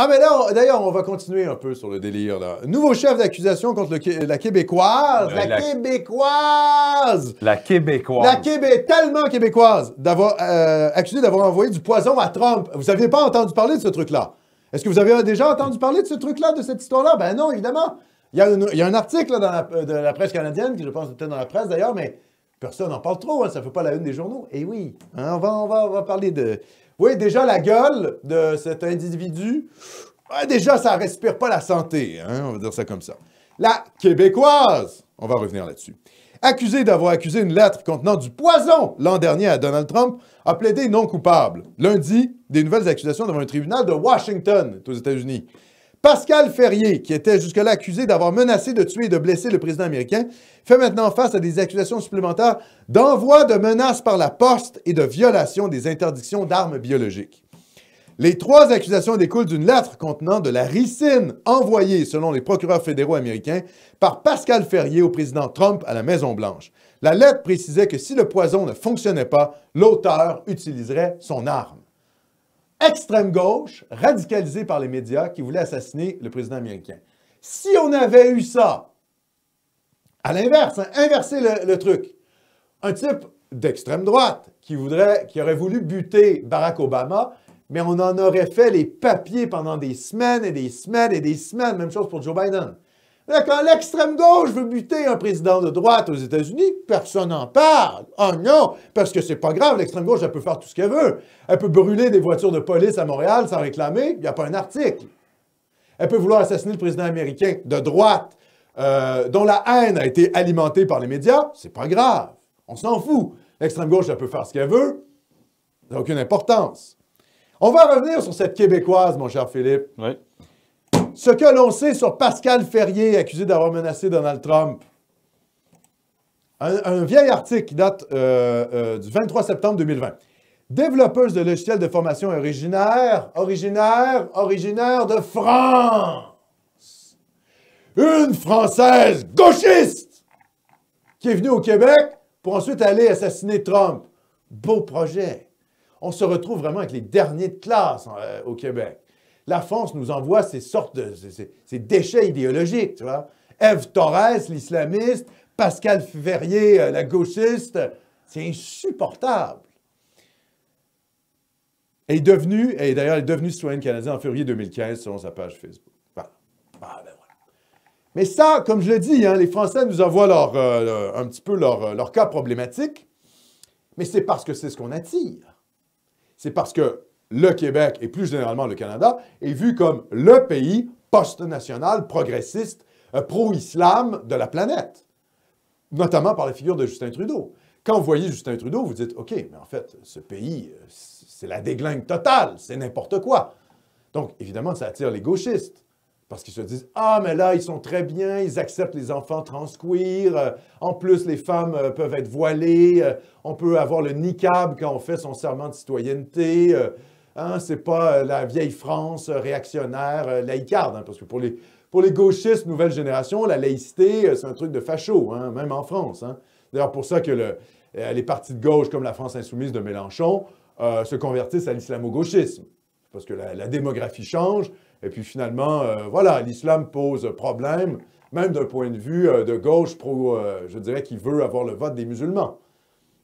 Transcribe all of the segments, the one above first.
Ah, mais là, d'ailleurs, on va continuer un peu sur le délire, là. Nouveau chef d'accusation contre la Québécoise. La Québécoise! La Québécoise. Tellement québécoise, accusée d'avoir envoyé du poison à Trump. Vous n'aviez pas entendu parler de ce truc-là? Est-ce que vous avez déjà entendu parler de ce truc-là, de cette histoire-là? Ben non, évidemment. Il y a un article là, de la presse canadienne, qui je pense était dans la presse d'ailleurs, mais personne n'en parle trop, hein, ça ne fait pas la une des journaux. Et oui, hein, on va parler de... Oui, déjà, la gueule de cet individu, déjà, ça ne respire pas la santé, hein, on va dire ça comme ça. La Québécoise, on va revenir là-dessus, accusée d'avoir accusé une lettre contenant du poison l'an dernier à Donald Trump, a plaidé non coupable. Lundi, des nouvelles accusations devant un tribunal de Washington, aux États-Unis. Pascal Ferrier, qui était jusque-là accusé d'avoir menacé de tuer et de blesser le président américain, fait maintenant face à des accusations supplémentaires d'envoi de menaces par la poste et de violation des interdictions d'armes biologiques. Les 3 accusations découlent d'une lettre contenant de la ricine envoyée, selon les procureurs fédéraux américains, par Pascal Ferrier au président Trump à la Maison-Blanche. La lettre précisait que si le poison ne fonctionnait pas, l'auteur utiliserait son arme. Extrême gauche, radicalisée par les médias, qui voulait assassiner le président américain. Si on avait eu ça, à l'inverse, hein, inverser le truc, un type d'extrême droite qui aurait voulu buter Barack Obama, mais on en aurait fait les papiers pendant des semaines et des semaines et des semaines. Même chose pour Joe Biden. Là, quand l'extrême gauche veut buter un président de droite aux États-Unis, personne n'en parle. Oh non, parce que c'est pas grave, l'extrême gauche, elle peut faire tout ce qu'elle veut. Elle peut brûler des voitures de police à Montréal sans réclamer, il n'y a pas un article. Elle peut vouloir assassiner le président américain de droite, dont la haine a été alimentée par les médias, c'est pas grave. On s'en fout. L'extrême gauche, elle peut faire ce qu'elle veut, ça n'a aucune importance. On va revenir sur cette Québécoise, mon cher Philippe. Oui. Ce que l'on sait sur Pascal Ferrier, accusé d'avoir menacé Donald Trump. Un vieil article qui date du 23 septembre 2020. Développeuse de logiciels de formation originaire de France. Une Française gauchiste qui est venue au Québec pour ensuite aller assassiner Trump. Beau projet. On se retrouve vraiment avec les derniers de classe au Québec. La France nous envoie ces déchets idéologiques, tu vois. Ève Torres, l'islamiste, Pascal Ferrier, la gauchiste. C'est insupportable. Et d'ailleurs, elle est devenue citoyenne canadienne en février 2015 selon sa page Facebook. Voilà. Ah, ben voilà. Mais ça, comme je l'ai dit, hein, les Français nous envoient un petit peu leur cas problématique, mais c'est parce que c'est ce qu'on attire. C'est parce que le Québec, et plus généralement le Canada, est vu comme le pays post-national, progressiste, pro-islam de la planète, notamment par la figure de Justin Trudeau. Quand vous voyez Justin Trudeau, vous dites « OK, mais en fait, ce pays, c'est la déglingue totale, c'est n'importe quoi. » Donc, évidemment, ça attire les gauchistes, parce qu'ils se disent « Ah, mais là, ils sont très bien, ils acceptent les enfants trans-queer, en plus, les femmes peuvent être voilées, on peut avoir le niqab quand on fait son serment de citoyenneté. Hein, c'est pas la vieille France réactionnaire, laïcarde, hein, parce que pour les gauchistes nouvelle génération, la laïcité, c'est un truc de facho, hein, même en France. Hein. D'ailleurs, pour ça que les partis de gauche, comme la France insoumise de Mélenchon, se convertissent à l'islamo-gauchisme. Parce que la démographie change, et puis finalement, voilà, l'islam pose problème, même d'un point de vue de gauche je dirais, qui veut avoir le vote des musulmans.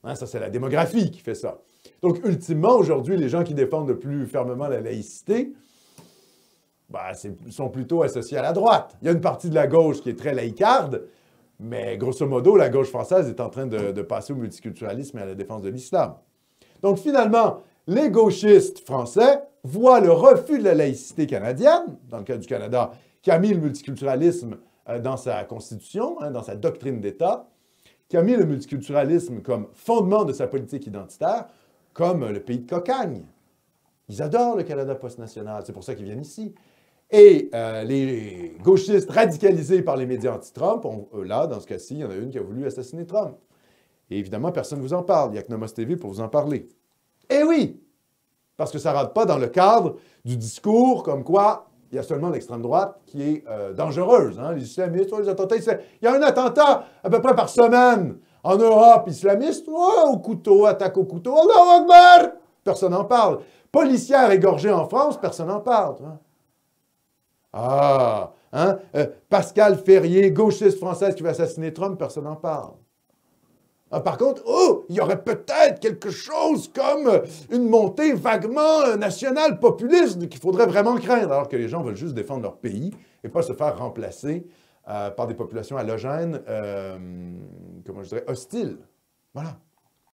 Hein, ça, c'est la démographie qui fait ça. Donc, ultimement, aujourd'hui, les gens qui défendent le plus fermement la laïcité, sont plutôt associés à la droite. Il y a une partie de la gauche qui est très laïcarde, mais grosso modo, la gauche française est en train de passer au multiculturalisme et à la défense de l'islam. Donc, finalement, les gauchistes français voient le refus de la laïcité canadienne, dans le cas du Canada, qui a mis le multiculturalisme dans sa constitution, hein, dans sa doctrine d'État, qui a mis le multiculturalisme comme fondement de sa politique identitaire, comme le pays de cocagne. Ils adorent le Canada post-national, c'est pour ça qu'ils viennent ici. Et les gauchistes radicalisés par les médias anti-Trump, là, dans ce cas-ci, il y en a une qui a voulu assassiner Trump. Et évidemment, personne ne vous en parle. Il n'y a que Nomos TV pour vous en parler. Eh oui! Parce que ça ne rentre pas dans le cadre du discours comme quoi il y a seulement l'extrême droite qui est dangereuse. Hein? Les islamistes, les attentats. Il y a un attentat à peu près par semaine en Europe islamiste. Oh, au couteau, attaque au couteau. Allahu Akbar! Personne n'en parle. Policière égorgée en France, personne n'en parle. Hein? Ah, hein? Pascal Ferrier, gauchiste française qui va assassiner Trump, personne n'en parle. Ah, par contre, oh, il y aurait peut-être quelque chose comme une montée vaguement nationale populiste qu'il faudrait vraiment craindre, alors que les gens veulent juste défendre leur pays et pas se faire remplacer par des populations halogènes, comment je dirais, hostiles. Voilà.